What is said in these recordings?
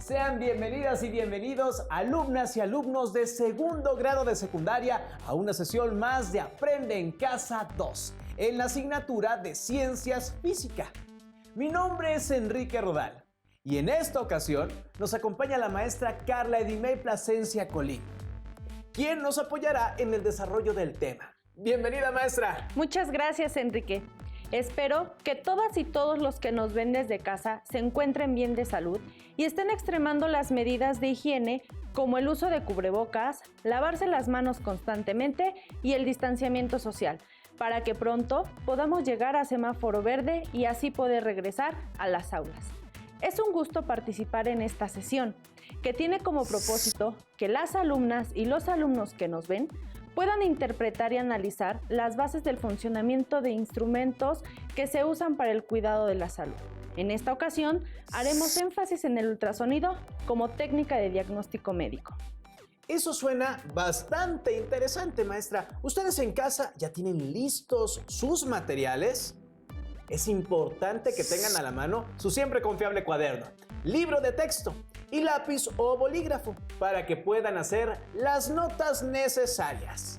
Sean bienvenidas y bienvenidos, alumnas y alumnos de segundo grado de secundaria, a una sesión más de Aprende en Casa 2, en la asignatura de Ciencias Física. Mi nombre es Enrique Rodal y en esta ocasión nos acompaña la maestra Carla Edimey Plasencia Colín, quien nos apoyará en el desarrollo del tema. Bienvenida, maestra. Muchas gracias, Enrique. Espero que todas y todos los que nos ven desde casa se encuentren bien de salud y estén extremando las medidas de higiene como el uso de cubrebocas, lavarse las manos constantemente y el distanciamiento social, para que pronto podamos llegar a semáforo verde y así poder regresar a las aulas. Es un gusto participar en esta sesión, que tiene como propósito que las alumnas y los alumnos que nos ven puedan interpretar y analizar las bases del funcionamiento de instrumentos que se usan para el cuidado de la salud. En esta ocasión, haremos énfasis en el ultrasonido como técnica de diagnóstico médico. Eso suena bastante interesante, maestra. ¿Ustedes en casa ya tienen listos sus materiales? Es importante que tengan a la mano su siempre confiable cuaderno, libro de texto y lápiz o bolígrafo para que puedan hacer las notas necesarias.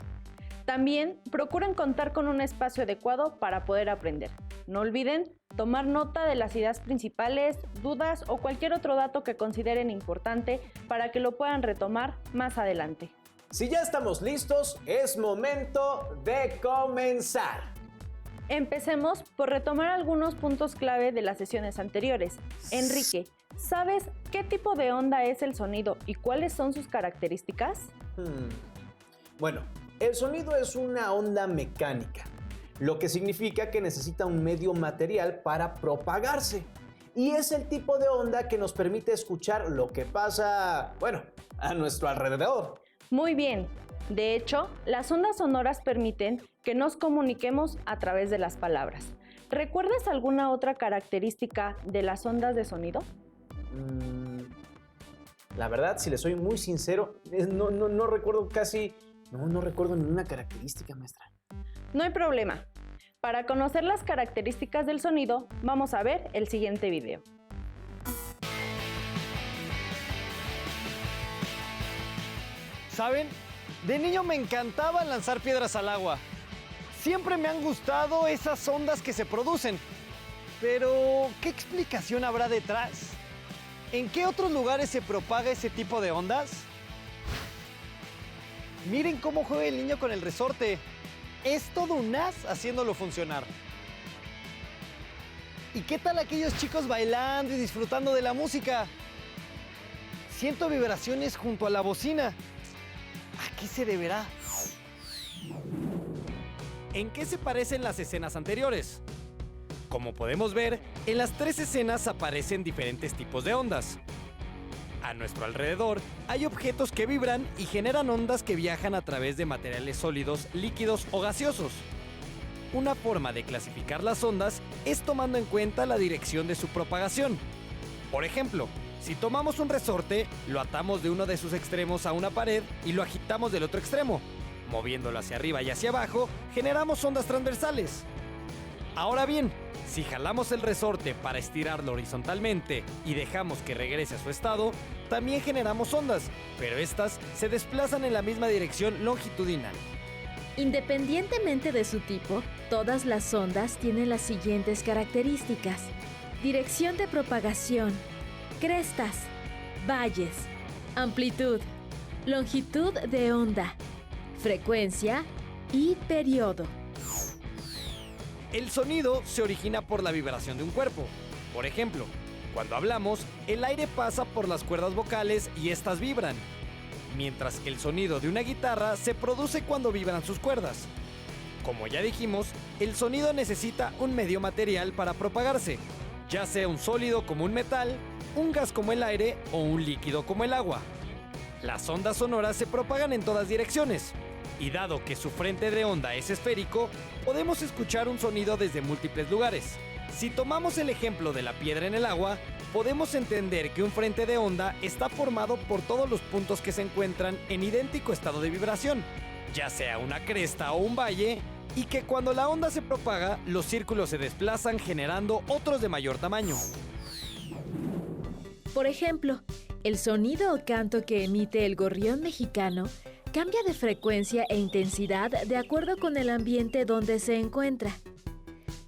También procuren contar con un espacio adecuado para poder aprender. No olviden tomar nota de las ideas principales, dudas o cualquier otro dato que consideren importante para que lo puedan retomar más adelante. Si ya estamos listos, es momento de comenzar. Empecemos por retomar algunos puntos clave de las sesiones anteriores. Enrique, ¿sabes qué tipo de onda es el sonido y cuáles son sus características? Bueno, el sonido es una onda mecánica, lo que significa que necesita un medio material para propagarse. Y es el tipo de onda que nos permite escuchar lo que pasa, a nuestro alrededor. Muy bien. De hecho, las ondas sonoras permiten que nos comuniquemos a través de las palabras. ¿Recuerdas alguna otra característica de las ondas de sonido? La verdad, si le soy muy sincero, no recuerdo casi... No recuerdo ninguna característica, maestra. No hay problema. Para conocer las características del sonido, vamos a ver el siguiente video. ¿Saben? De niño me encantaba lanzar piedras al agua. Siempre me han gustado esas ondas que se producen. Pero, ¿qué explicación habrá detrás? ¿En qué otros lugares se propaga ese tipo de ondas? Miren cómo juega el niño con el resorte. Es todo un as haciéndolo funcionar. ¿Y qué tal aquellos chicos bailando y disfrutando de la música? Siento vibraciones junto a la bocina. ¿A qué se deberá? ¿En qué se parecen las escenas anteriores? Como podemos ver, en las tres escenas aparecen diferentes tipos de ondas. A nuestro alrededor hay objetos que vibran y generan ondas que viajan a través de materiales sólidos, líquidos o gaseosos. Una forma de clasificar las ondas es tomando en cuenta la dirección de su propagación. Por ejemplo, si tomamos un resorte, lo atamos de uno de sus extremos a una pared y lo agitamos del otro extremo. Moviéndolo hacia arriba y hacia abajo, generamos ondas transversales. Ahora bien, si jalamos el resorte para estirarlo horizontalmente y dejamos que regrese a su estado, también generamos ondas, pero estas se desplazan en la misma dirección longitudinal. Independientemente de su tipo, todas las ondas tienen las siguientes características: dirección de propagación, crestas, valles, amplitud, longitud de onda, frecuencia y periodo. El sonido se origina por la vibración de un cuerpo. Por ejemplo, cuando hablamos, el aire pasa por las cuerdas vocales y estas vibran, mientras que el sonido de una guitarra se produce cuando vibran sus cuerdas. Como ya dijimos, el sonido necesita un medio material para propagarse, ya sea un sólido como un metal, un gas como el aire o un líquido como el agua. Las ondas sonoras se propagan en todas direcciones, y dado que su frente de onda es esférico, podemos escuchar un sonido desde múltiples lugares. Si tomamos el ejemplo de la piedra en el agua, podemos entender que un frente de onda está formado por todos los puntos que se encuentran en idéntico estado de vibración, ya sea una cresta o un valle, y que cuando la onda se propaga, los círculos se desplazan generando otros de mayor tamaño. Por ejemplo, El sonido o canto que emite el gorrión mexicano cambia de frecuencia e intensidad de acuerdo con el ambiente donde se encuentra.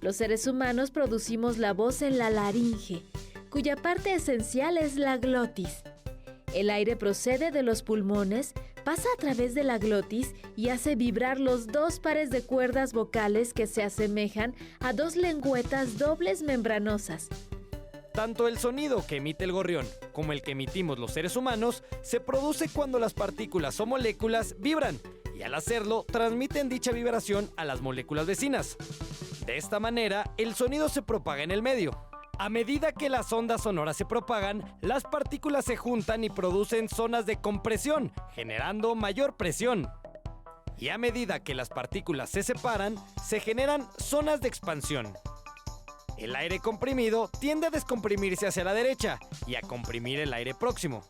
Los seres humanos producimos la voz en la laringe, cuya parte esencial es la glotis. El aire procede de los pulmones, pasa a través de la glotis y hace vibrar los dos pares de cuerdas vocales que se asemejan a dos lengüetas dobles membranosas. Tanto el sonido que emite el gorrión como el que emitimos los seres humanos se produce cuando las partículas o moléculas vibran y al hacerlo transmiten dicha vibración a las moléculas vecinas. De esta manera, el sonido se propaga en el medio. A medida que las ondas sonoras se propagan, las partículas se juntan y producen zonas de compresión, generando mayor presión. Y a medida que las partículas se separan, se generan zonas de expansión. El aire comprimido tiende a descomprimirse hacia la derecha y a comprimir el aire próximo.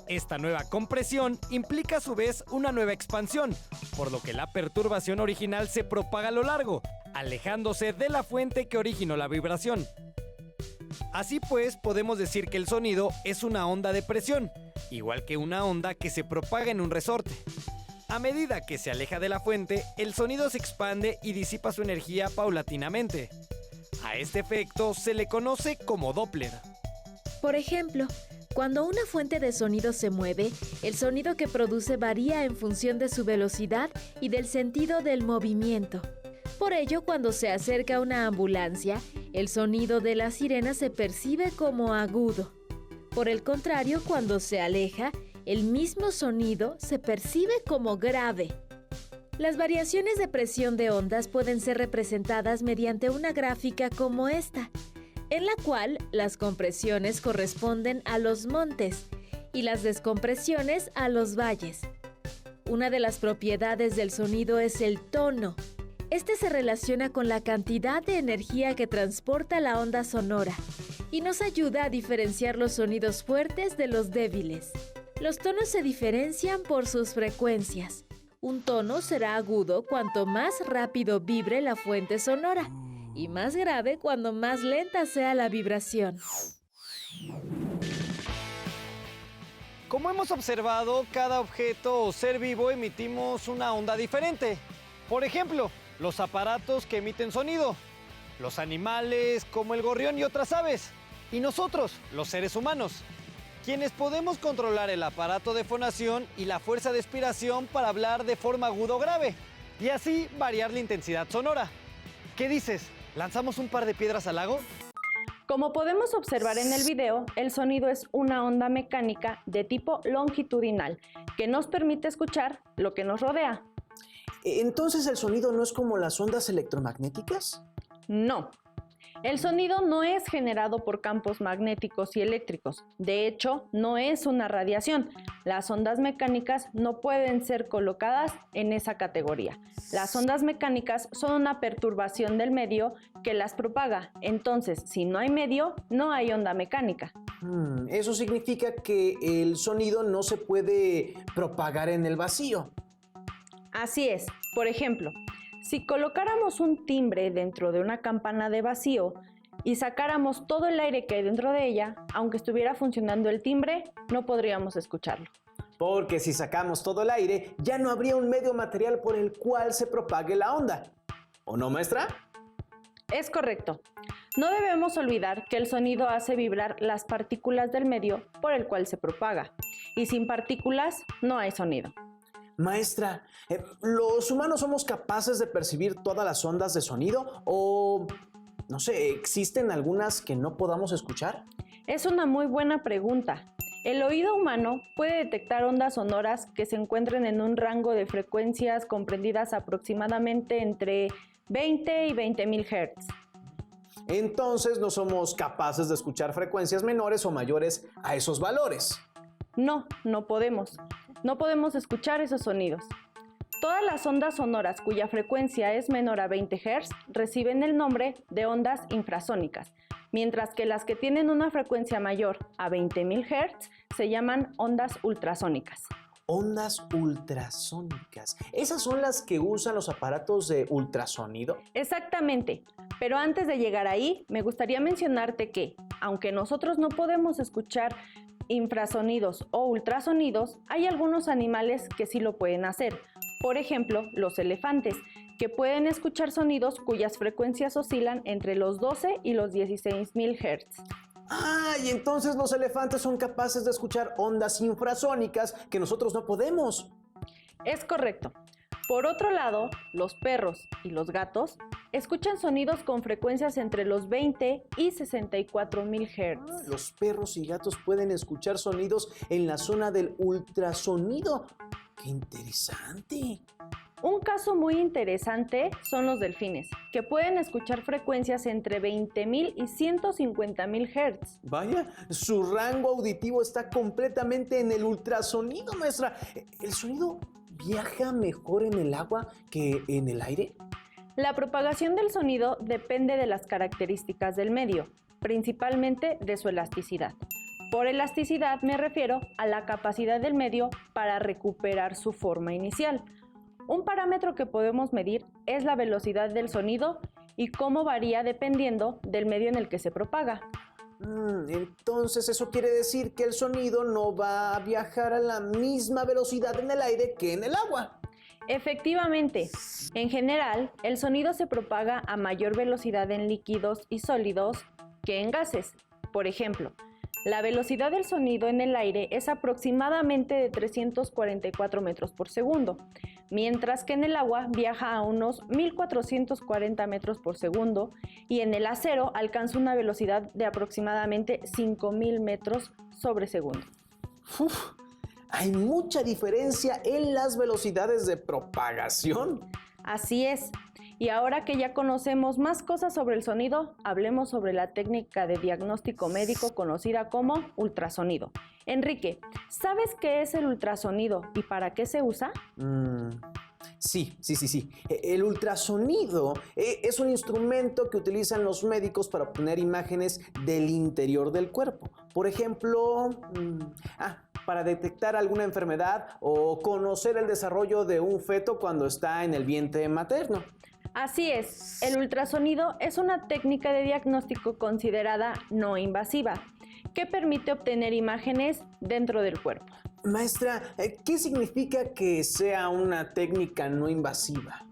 Esta nueva compresión implica a su vez una nueva expansión, por lo que la perturbación original se propaga a lo largo, alejándose de la fuente que originó la vibración. Así pues, podemos decir que el sonido es una onda de presión, igual que una onda que se propaga en un resorte. A medida que se aleja de la fuente, el sonido se expande y disipa su energía paulatinamente. A este efecto se le conoce como Doppler. Por ejemplo, cuando una fuente de sonido se mueve, el sonido que produce varía en función de su velocidad y del sentido del movimiento. Por ello, cuando se acerca una ambulancia, el sonido de la sirena se percibe como agudo. Por el contrario, cuando se aleja, el mismo sonido se percibe como grave. Las variaciones de presión de ondas pueden ser representadas mediante una gráfica como esta, en la cual las compresiones corresponden a los montes y las descompresiones a los valles. Una de las propiedades del sonido es el tono. Este se relaciona con la cantidad de energía que transporta la onda sonora y nos ayuda a diferenciar los sonidos fuertes de los débiles. Los tonos se diferencian por sus frecuencias. Un tono será agudo cuanto más rápido vibre la fuente sonora y más grave cuando más lenta sea la vibración. Como hemos observado, cada objeto o ser vivo emitimos una onda diferente. Por ejemplo, los aparatos que emiten sonido, los animales como el gorrión y otras aves, y nosotros, los seres humanos, quienes podemos controlar el aparato de fonación y la fuerza de expiración para hablar de forma aguda o grave, y así variar la intensidad sonora. ¿Qué dices? ¿Lanzamos un par de piedras al lago? Como podemos observar en el video, el sonido es una onda mecánica de tipo longitudinal que nos permite escuchar lo que nos rodea. ¿Entonces el sonido no es como las ondas electromagnéticas? No. El sonido no es generado por campos magnéticos y eléctricos. De hecho, no es una radiación. Las ondas mecánicas no pueden ser colocadas en esa categoría. Las ondas mecánicas son una perturbación del medio que las propaga. Entonces, si no hay medio, no hay onda mecánica. Eso significa que el sonido no se puede propagar en el vacío. Así es. Por ejemplo, si colocáramos un timbre dentro de una campana de vacío y sacáramos todo el aire que hay dentro de ella, aunque estuviera funcionando el timbre, no podríamos escucharlo. Porque si sacamos todo el aire, ya no habría un medio material por el cual se propague la onda. ¿O no, maestra? Es correcto. No debemos olvidar que el sonido hace vibrar las partículas del medio por el cual se propaga. Y sin partículas no hay sonido. Maestra, ¿los humanos somos capaces de percibir todas las ondas de sonido? ¿O, no sé, existen algunas que no podamos escuchar? Es una muy buena pregunta. El oído humano puede detectar ondas sonoras que se encuentren en un rango de frecuencias comprendidas aproximadamente entre 20 y 20.000 Hz. Entonces no somos capaces de escuchar frecuencias menores o mayores a esos valores. No, no podemos. No podemos escuchar esos sonidos. Todas las ondas sonoras cuya frecuencia es menor a 20 Hz reciben el nombre de ondas infrasónicas, mientras que las que tienen una frecuencia mayor a 20.000 Hz se llaman ondas ultrasónicas. Ondas ultrasónicas. ¿Esas son las que usan los aparatos de ultrasonido? Exactamente. Pero antes de llegar ahí, me gustaría mencionarte que, aunque nosotros no podemos escuchar infrasonidos o ultrasonidos, hay algunos animales que sí lo pueden hacer. Por ejemplo, los elefantes, que pueden escuchar sonidos cuyas frecuencias oscilan entre los 12 y los 16.000 Hz. Ah, y entonces los elefantes son capaces de escuchar ondas infrasónicas que nosotros no podemos. Es correcto. Por otro lado, los perros y los gatos escuchan sonidos con frecuencias entre los 20 y 64.000 Hz. Los perros y gatos pueden escuchar sonidos en la zona del ultrasonido. ¡Qué interesante! Un caso muy interesante son los delfines, que pueden escuchar frecuencias entre 20.000 y 150.000 Hz. Vaya, su rango auditivo está completamente en el ultrasonido, maestra. ¿El sonido viaja mejor en el agua que en el aire? La propagación del sonido depende de las características del medio, principalmente de su elasticidad. Por elasticidad me refiero a la capacidad del medio para recuperar su forma inicial. Un parámetro que podemos medir es la velocidad del sonido y cómo varía dependiendo del medio en el que se propaga. Entonces eso quiere decir que el sonido no va a viajar a la misma velocidad en el aire que en el agua. Efectivamente, en general, el sonido se propaga a mayor velocidad en líquidos y sólidos que en gases. Por ejemplo, la velocidad del sonido en el aire es aproximadamente de 344 metros por segundo, mientras que en el agua viaja a unos 1440 metros por segundo y en el acero alcanza una velocidad de aproximadamente 5000 metros sobre segundo. Hay mucha diferencia en las velocidades de propagación. Así es. Y ahora que ya conocemos más cosas sobre el sonido, hablemos sobre la técnica de diagnóstico médico conocida como ultrasonido. Enrique, ¿sabes qué es el ultrasonido y para qué se usa? Sí. El ultrasonido es un instrumento que utilizan los médicos para obtener imágenes del interior del cuerpo. Por ejemplo, para detectar alguna enfermedad o conocer el desarrollo de un feto cuando está en el vientre materno. Así es, el ultrasonido es una técnica de diagnóstico considerada no invasiva, que permite obtener imágenes dentro del cuerpo. Maestra, ¿qué significa que sea una técnica no invasiva?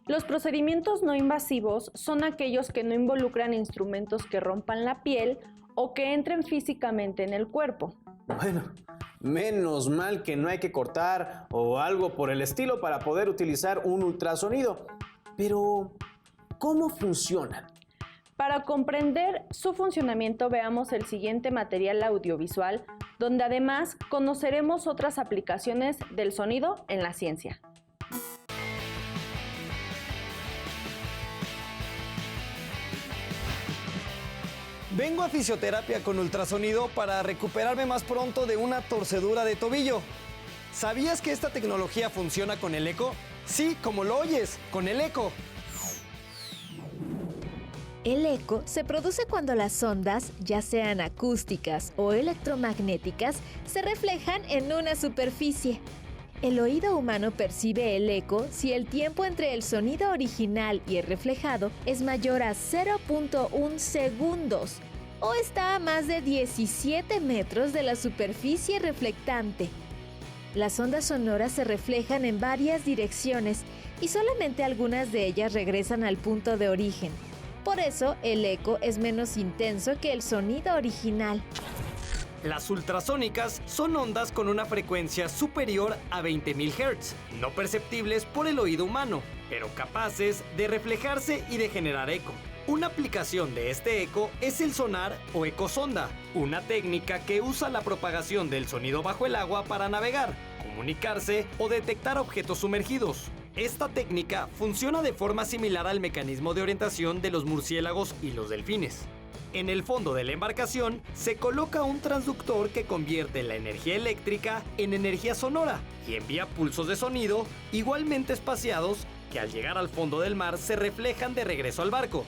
Los procedimientos no invasivos son aquellos que no involucran instrumentos que rompan la piel o que entren físicamente en el cuerpo. Bueno, menos mal que no hay que cortar o algo por el estilo para poder utilizar un ultrasonido. Pero, ¿cómo funcionan? Para comprender su funcionamiento, veamos el siguiente material audiovisual, donde además conoceremos otras aplicaciones del sonido en la ciencia. Vengo a fisioterapia con ultrasonido para recuperarme más pronto de una torcedura de tobillo. ¿Sabías que esta tecnología funciona con el eco? Sí, como lo oyes, con el eco. El eco se produce cuando las ondas, ya sean acústicas o electromagnéticas, se reflejan en una superficie. El oído humano percibe el eco si el tiempo entre el sonido original y el reflejado es mayor a 0.1 segundos o está a más de 17 metros de la superficie reflectante. Las ondas sonoras se reflejan en varias direcciones y solamente algunas de ellas regresan al punto de origen. Por eso, el eco es menos intenso que el sonido original. Las ultrasónicas son ondas con una frecuencia superior a 20.000 Hz, no perceptibles por el oído humano, pero capaces de reflejarse y de generar eco. Una aplicación de este eco es el sonar o ecosonda, una técnica que usa la propagación del sonido bajo el agua para navegar, comunicarse o detectar objetos sumergidos. Esta técnica funciona de forma similar al mecanismo de orientación de los murciélagos y los delfines. En el fondo de la embarcación se coloca un transductor que convierte la energía eléctrica en energía sonora y envía pulsos de sonido igualmente espaciados que al llegar al fondo del mar se reflejan de regreso al barco,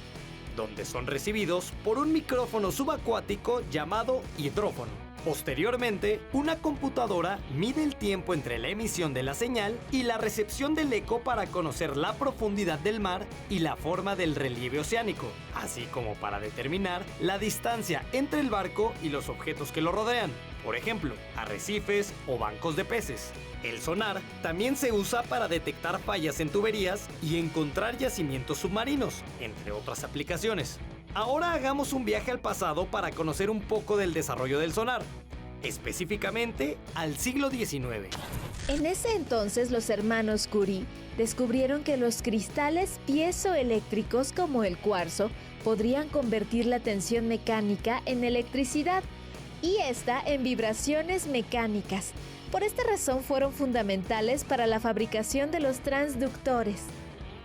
donde son recibidos por un micrófono subacuático llamado hidrófono. Posteriormente, una computadora mide el tiempo entre la emisión de la señal y la recepción del eco para conocer la profundidad del mar y la forma del relieve oceánico, así como para determinar la distancia entre el barco y los objetos que lo rodean. por ejemplo, arrecifes o bancos de peces. El sonar también se usa para detectar fallas en tuberías y encontrar yacimientos submarinos, entre otras aplicaciones. Ahora hagamos un viaje al pasado para conocer un poco del desarrollo del sonar, específicamente al siglo XIX. En ese entonces los hermanos Curie descubrieron que los cristales piezoeléctricos como el cuarzo podrían convertir la tensión mecánica en electricidad y esta en vibraciones mecánicas. Por esta razón fueron fundamentales para la fabricación de los transductores.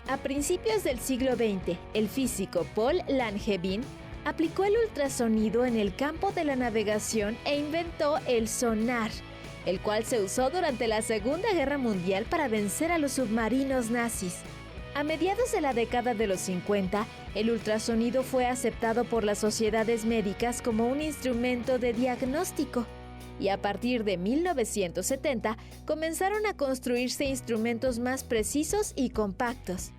A principios del siglo XX, el físico Paul Langevin aplicó el ultrasonido en el campo de la navegación e inventó el sonar, el cual se usó durante la Segunda Guerra Mundial para vencer a los submarinos nazis. A mediados de la década de los 50, el ultrasonido fue aceptado por las sociedades médicas como un instrumento de diagnóstico. Y a partir de 1970 comenzaron a construirse instrumentos más precisos y compactos.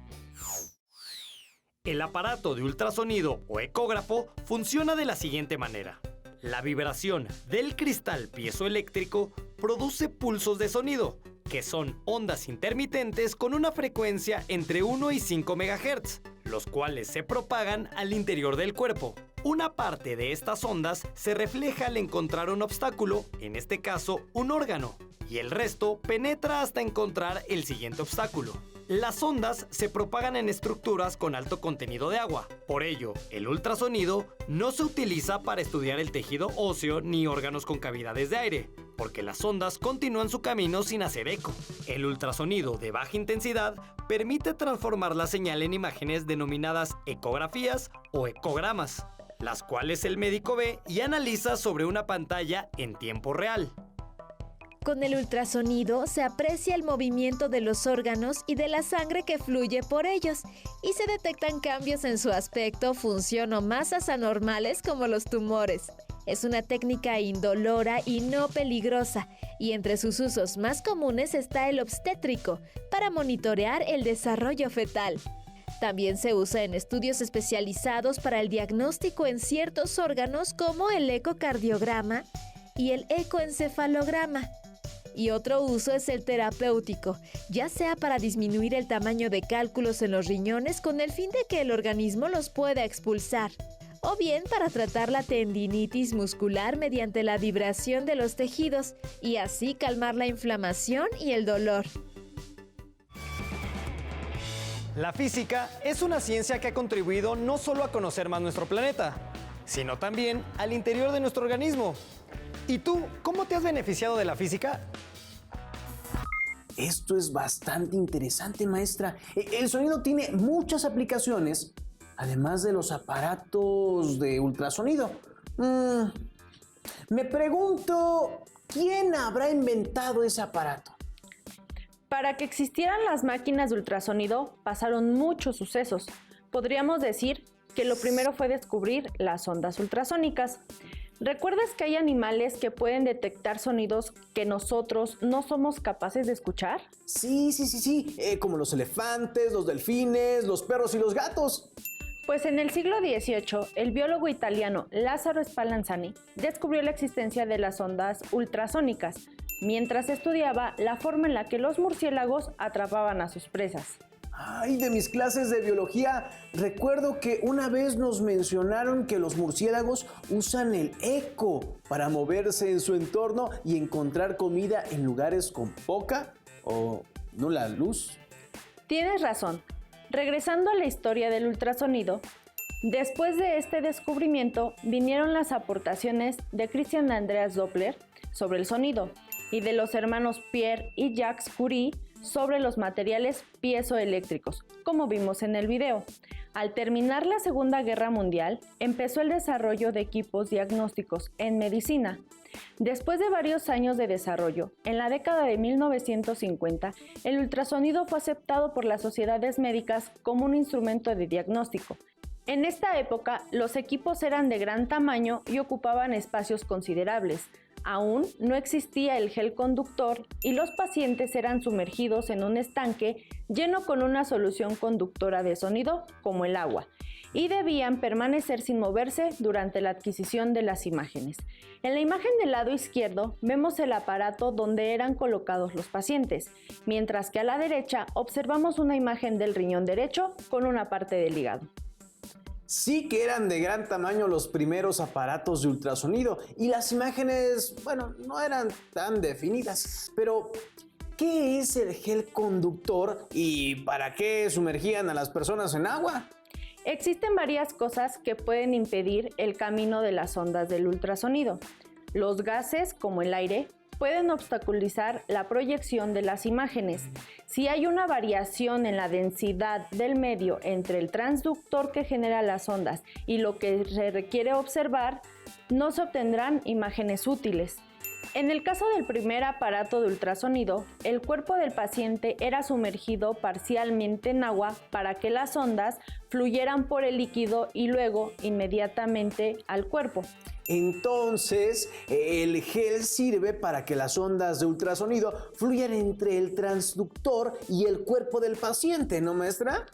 El aparato de ultrasonido o ecógrafo funciona de la siguiente manera. La vibración del cristal piezoeléctrico produce pulsos de sonido, que son ondas intermitentes con una frecuencia entre 1 y 5 MHz, los cuales se propagan al interior del cuerpo. Una parte de estas ondas se refleja al encontrar un obstáculo, en este caso un órgano, y el resto penetra hasta encontrar el siguiente obstáculo. Las ondas se propagan en estructuras con alto contenido de agua. Por ello, el ultrasonido no se utiliza para estudiar el tejido óseo ni órganos con cavidades de aire, porque las ondas continúan su camino sin hacer eco. El ultrasonido de baja intensidad permite transformar la señal en imágenes denominadas ecografías o ecogramas, las cuales el médico ve y analiza sobre una pantalla en tiempo real. Con el ultrasonido se aprecia el movimiento de los órganos y de la sangre que fluye por ellos y se detectan cambios en su aspecto, función o masas anormales como los tumores. Es una técnica indolora y no peligrosa, y entre sus usos más comunes está el obstétrico, para monitorear el desarrollo fetal. También se usa en estudios especializados para el diagnóstico en ciertos órganos como el ecocardiograma y el ecoencefalograma. Y otro uso es el terapéutico, ya sea para disminuir el tamaño de cálculos en los riñones con el fin de que el organismo los pueda expulsar, o bien para tratar la tendinitis muscular mediante la vibración de los tejidos y así calmar la inflamación y el dolor. La física es una ciencia que ha contribuido no solo a conocer más nuestro planeta, sino también al interior de nuestro organismo. ¿Y tú, cómo te has beneficiado de la física? Esto es bastante interesante, maestra. El sonido tiene muchas aplicaciones, además de los aparatos de ultrasonido. Me pregunto, ¿quién habrá inventado ese aparato? Para que existieran las máquinas de ultrasonido pasaron muchos sucesos. Podríamos decir que lo primero fue descubrir las ondas ultrasónicas. ¿Recuerdas que hay animales que pueden detectar sonidos que nosotros no somos capaces de escuchar? Sí, como los elefantes, los delfines, los perros y los gatos. Pues en el siglo XVIII, el biólogo italiano Lazzaro Spallanzani descubrió la existencia de las ondas ultrasónicas, mientras estudiaba la forma en la que los murciélagos atrapaban a sus presas. Ay, de mis clases de biología, recuerdo que una vez nos mencionaron que los murciélagos usan el eco para moverse en su entorno y encontrar comida en lugares con poca o nula luz. Tienes razón. Regresando a la historia del ultrasonido, después de este descubrimiento vinieron las aportaciones de Christian Andreas Doppler sobre el sonido y de los hermanos Pierre y Jacques Curie sobre los materiales piezoeléctricos, como vimos en el video. Al terminar la Segunda Guerra Mundial, empezó el desarrollo de equipos diagnósticos en medicina. Después de varios años de desarrollo, en la década de 1950, el ultrasonido fue aceptado por las sociedades médicas como un instrumento de diagnóstico. En esta época, los equipos eran de gran tamaño y ocupaban espacios considerables. Aún no existía el gel conductor y los pacientes eran sumergidos en un estanque lleno con una solución conductora de sonido, como el agua, y debían permanecer sin moverse durante la adquisición de las imágenes. En la imagen del lado izquierdo vemos el aparato donde eran colocados los pacientes, mientras que a la derecha observamos una imagen del riñón derecho con una parte del hígado. Sí que eran de gran tamaño los primeros aparatos de ultrasonido y las imágenes, bueno, no eran tan definidas. Pero, ¿qué es el gel conductor y para qué sumergían a las personas en agua? Existen varias cosas que pueden impedir el camino de las ondas del ultrasonido. Los gases, como el aire, pueden obstaculizar la proyección de las imágenes. Si hay una variación en la densidad del medio entre el transductor que genera las ondas y lo que se requiere observar, no se obtendrán imágenes útiles. En el caso del primer aparato de ultrasonido, el cuerpo del paciente era sumergido parcialmente en agua para que las ondas fluyeran por el líquido y luego inmediatamente al cuerpo. Entonces, el gel sirve para que las ondas de ultrasonido fluyan entre el transductor y el cuerpo del paciente, ¿no, maestra?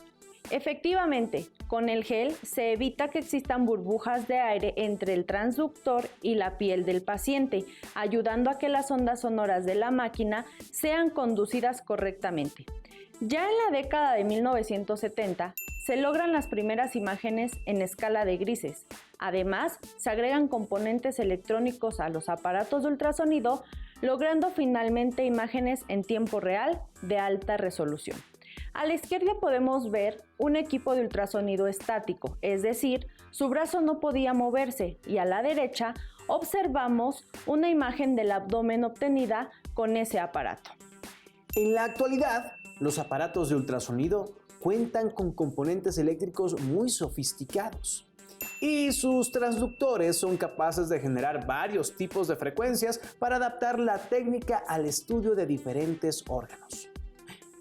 Efectivamente, con el gel se evita que existan burbujas de aire entre el transductor y la piel del paciente, ayudando a que las ondas sonoras de la máquina sean conducidas correctamente. Ya en la década de 1970, se logran las primeras imágenes en escala de grises. Además, se agregan componentes electrónicos a los aparatos de ultrasonido, logrando finalmente imágenes en tiempo real de alta resolución. A la izquierda podemos ver un equipo de ultrasonido estático, es decir, su brazo no podía moverse, y a la derecha observamos una imagen del abdomen obtenida con ese aparato. En la actualidad, los aparatos de ultrasonido cuentan con componentes eléctricos muy sofisticados y sus transductores son capaces de generar varios tipos de frecuencias para adaptar la técnica al estudio de diferentes órganos.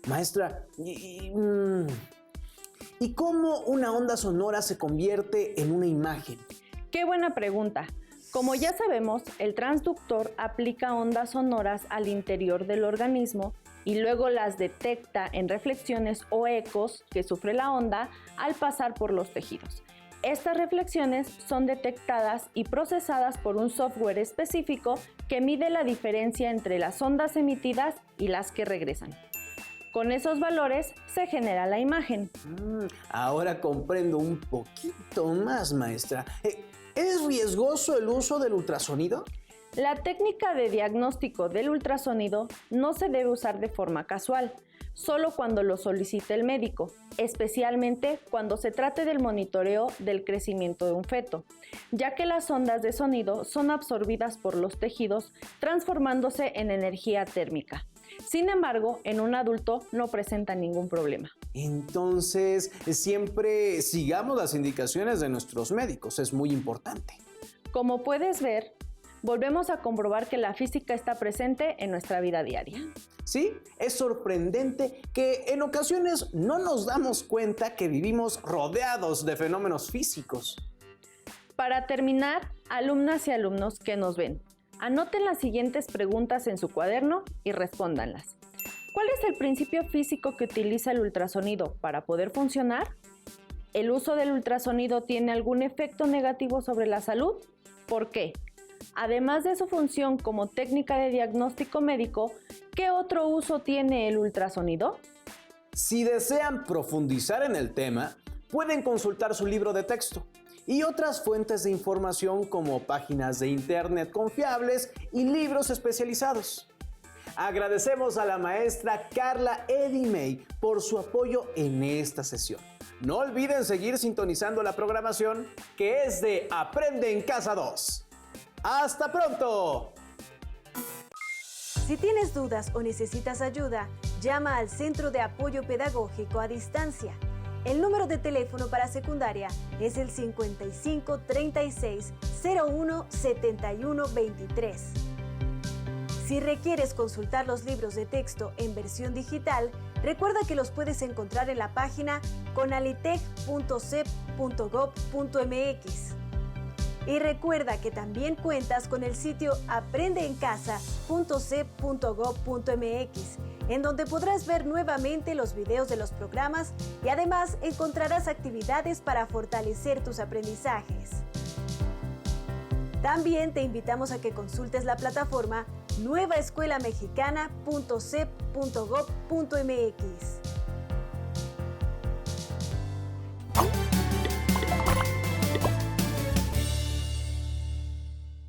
Maestra, ¿y cómo una onda sonora se convierte en una imagen? ¡Qué buena pregunta! Como ya sabemos, el transductor aplica ondas sonoras al interior del organismo y luego las detecta en reflexiones o ecos que sufre la onda al pasar por los tejidos. Estas reflexiones son detectadas y procesadas por un software específico que mide la diferencia entre las ondas emitidas y las que regresan. Con esos valores se genera la imagen. Ahora comprendo un poquito más, maestra. ¿Es riesgoso el uso del ultrasonido? La técnica de diagnóstico del ultrasonido no se debe usar de forma casual, solo cuando lo solicite el médico, especialmente cuando se trate del monitoreo del crecimiento de un feto, ya que las ondas de sonido son absorbidas por los tejidos, transformándose en energía térmica. Sin embargo, en un adulto no presenta ningún problema. Entonces, siempre sigamos las indicaciones de nuestros médicos, es muy importante. Como puedes ver, volvemos a comprobar que la física está presente en nuestra vida diaria. Sí, es sorprendente que en ocasiones no nos damos cuenta que vivimos rodeados de fenómenos físicos. Para terminar, alumnas y alumnos que nos ven, anoten las siguientes preguntas en su cuaderno y respóndanlas. ¿Cuál es el principio físico que utiliza el ultrasonido para poder funcionar? ¿El uso del ultrasonido tiene algún efecto negativo sobre la salud? ¿Por qué? Además de su función como técnica de diagnóstico médico, ¿qué otro uso tiene el ultrasonido? Si desean profundizar en el tema, pueden consultar su libro de texto y otras fuentes de información como páginas de internet confiables y libros especializados. Agradecemos a la maestra Carla Eddy May por su apoyo en esta sesión. No olviden seguir sintonizando la programación que es de Aprende en Casa 2. ¡Hasta pronto! Si tienes dudas o necesitas ayuda, llama al Centro de Apoyo Pedagógico a Distancia. El número de teléfono para secundaria es el 55 36 01 71 23. Si requieres consultar los libros de texto en versión digital, recuerda que los puedes encontrar en la página conalitec.cep.gov.mx. Y recuerda que también cuentas con el sitio aprendeencasa.cep.gov.mx, en donde podrás ver nuevamente los videos de los programas y además encontrarás actividades para fortalecer tus aprendizajes. También te invitamos a que consultes la plataforma nuevaescuelamexicana.cep.gov.mx.